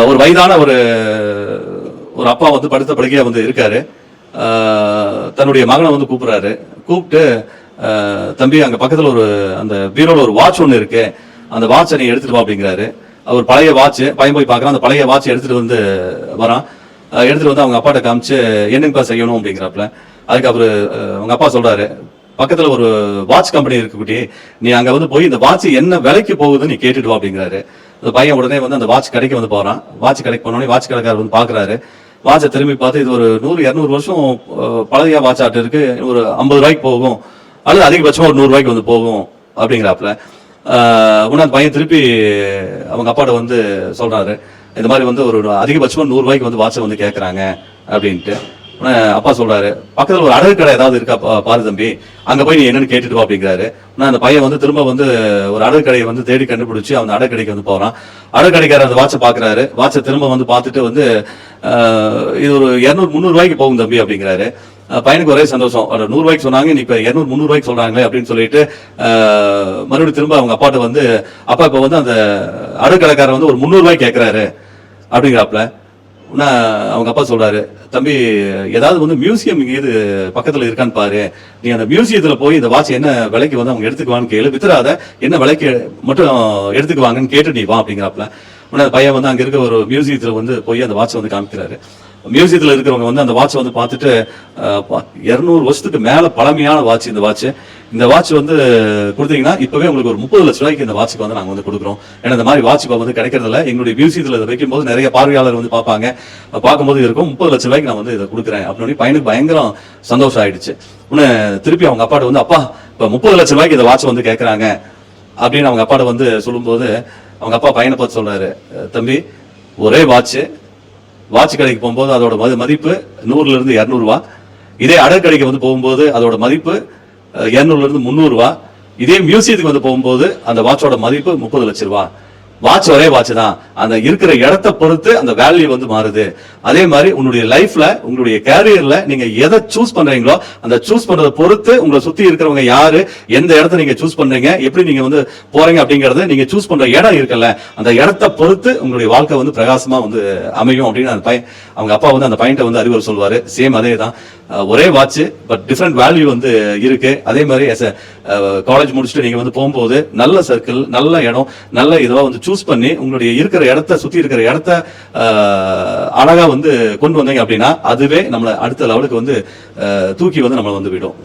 ஒரு வயதான ஒரு அப்பா வந்து படுத்த படுக்கையா வந்து இருக்காரு. தன்னுடைய மகனை வந்து கூப்பிடுறாரு. கூப்பிட்டு தம்பி அங்க பக்கத்துல அந்த பீரோல ஒரு வாட்ச் ஒன்று இருக்கு, அந்த வாட்சை நீ எடுத்துட்டு வா அப்படிங்கிறாரு. அவர் பழைய வாட்ச் பையன் போய் பார்க்கறான். அந்த பழைய வாட்ச் எடுத்துட்டு வந்து வரான். எடுத்துட்டு வந்து அவங்க அப்பாட்ட காமிச்சு என்னங்கப்பா செய்யணும் அப்படிங்கிறாப்புல. அதுக்கு அவரு அவங்க அப்பா சொல்றாரு, பக்கத்துல ஒரு வாட்ச் கம்பெனி இருக்கு குட்டி, நீ அங்க வந்து போய் இந்த வாட்ச் என்ன விலைக்கு போகுதுன்னு நீ கேட்டுட்டு வா அப்படிங்கிறாரு. அந்த பையன் உடனே வந்து அந்த வாட்ச் கடைக்கு வந்து போறான். வாட்ச் கடைக்கு போனோடனே வாட்ச் கடைக்காரர் வந்து பாக்குறாரு. வாட்சை திரும்பி பார்த்து இது ஒரு 100-200 வருஷம் பழைய வாட்ச் ஆட்டு இருக்கு, ஒரு 50 ரூபாய்க்கு போகும், அல்லது அதிகபட்சமா ஒரு 100 ரூபாய்க்கு வந்து போகும் அப்படிங்கிறாப்புல. உடனே அந்த பையன் திருப்பி அவங்க அப்பாட்ட வந்து சொல்றாரு, இந்த மாதிரி வந்து ஒரு அதிகபட்சமா 100 ரூபாய்க்கு வந்து வாட்சை வந்து கேட்கறாங்க அப்படின்ட்டு. அப்பா சொல்றாரு, பக்கத்துல ஒரு அடகு கடை ஏதாவது இருக்கா பாரு தம்பி, அங்க போய் நீ என்னன்னு கேட்டுட்டு வா அப்படிங்கிறாரு. அந்த பையன் வந்து திரும்ப வந்து ஒரு அடகு கடையை வந்து தேடி கண்டுபிடிச்சு அந்த அடகு கடைக்கு வந்து போறான். அடகு கடைக்காரர் அந்த வாட்சை பாக்குறாரு. வாட்சை திரும்ப வந்து பார்த்துட்டு வந்து இது ஒரு 200-300 ரூபாய்க்கு போகும் தம்பி அப்படிங்கிறாரு. பையனுக்கு ஒரே சந்தோஷம், 100 ரூபாய்க்கு சொன்னாங்க, இப்ப 200-300 ரூபாய்க்கு சொல்றாங்களே அப்படின்னு சொல்லிட்டு மறுபடியும் திரும்ப அவங்க அப்பாட்ட வந்து, அப்பா இப்ப வந்து அந்த அடகு கடைக்காரர் வந்து ஒரு 300 ரூபாய்க்கு கேட்கிறாரு அப்படிங்கிறாப்ல. அவங்க அப்பா சொல்றாரு, தம்பி ஏதாவது வந்து மியூசியம் இங்க பக்கத்துல இருக்கான்னு பாரு, நீ அந்த மியூசியத்துல போய் இந்த வாட்ச் என்ன விலைக்கு வந்து அவங்க எடுத்துக்குவான்னு கேளு, வித்துறாத என்ன விலைக்கு மட்டும் எடுத்துக்குவாங்கன்னு கேட்டு நீ வா அப்படிங்கிறாப்ல. பையன் வந்து அங்க இருக்க ஒரு மியூசியத்துல வந்து போய் அந்த வாட்சை வந்து காமிக்கிறாரு. மியூசியத்துல இருக்கிறவங்க வந்து அந்த வாட்சை வந்து பார்த்துட்டு 200 வருஷத்துக்கு மேல பழமையான வாட்ச் இந்த வாட்ச் வந்து கொடுத்தீங்கன்னா இப்பவே உங்களுக்கு ஒரு 30 லட்சம் ரூபாய்க்கு இந்த வாட்சுக்கு வந்து நாங்க வந்து கொடுக்குறோம். ஏன்னா இந்த மாதிரி வாட்ச் இப்போ வந்து கிடைக்கிறதுல எங்களுடைய மியூசியத்துல இதை வைக்கும் போது நிறைய பார்வையாளர் வந்து பார்ப்பாங்க, பார்க்கும்போது இருக்கும் 30 லட்சம் ரூபாய்க்கு நான் வந்து இதை கொடுக்குறேன் அப்படின்னு பையனுக்கு பயங்கரம் சந்தோஷம் ஆயிடுச்சு. திருப்பி அவங்க அப்பாட்ட வந்து, அப்பா இப்ப 30 லட்சம் ரூபாய்க்கு இந்த வாட்ச் வந்து கேட்கறாங்க அப்படின்னு அவங்க அப்பாட்ட வந்து சொல்லும்போது அவங்க அப்பா பையனை பார்த்து சொல்றாரு, தம்பி ஒரே வாட்ச் கடைக்கு போகும்போது அதோட மதிப்பு 100 இருந்து 200 ரூபா, இதே அடகு கடைக்கு வந்து போகும்போது அதோட மதிப்பு 200 இருந்து 300 ரூபா, இதே மியூசியத்துக்கு வந்து போகும்போது அந்த வாட்சோட மதிப்பு 30 லட்சம் ரூபா. வாட்ச் ஒரே வாட்ச் தான், அந்த இருக்கிற இடத்தை பொறுத்து அந்த வேல்யூ வந்து மாறுது. அதே மாதிரி உங்களுடைய லைஃப்ல உங்களுடைய கேரியர்ல நீங்க எதை சூஸ் பண்றீங்களோ அந்த சூஸ் பண்றதை பொறுத்து உங்களை சுத்தி இருக்கிறவங்க யாரு, எந்த இடத்த நீங்க சூஸ் பண்றீங்க, எப்படி நீங்க வந்து போறீங்க அப்படிங்கறது நீங்க சூஸ் பண்ற இடம் இருக்குல்ல, அந்த இடத்தை பொறுத்து உங்களுடைய வாழ்க்கை வந்து பிரகாசமா வந்து அமையும் அப்படின்னு அந்த பையன் அவங்க அப்பா வந்து அந்த பையன்ட்ட வந்து அறிவுரை சொல்வாரு. சேம் அதே தான், ஒரே வாட்ச் பட் டிஃப்ரெண்ட் வேல்யூ வந்து இருக்கு. அதே மாதிரி காலேஜ் முடிச்சுட்டு நீங்க வந்து போகும்போது நல்ல சர்க்கிள், நல்ல இடம், நல்ல இதுவா வந்து சூஸ் பண்ணி உங்களுடைய இருக்கிற இடத்த சுத்தி இருக்கிற இடத்த அழகா வந்து கொண்டு வந்தீங்க அப்படின்னா அதுவே நம்மளை அடுத்த லெவலுக்கு வந்து தூக்கி வந்து நம்மளை வந்து விடும்.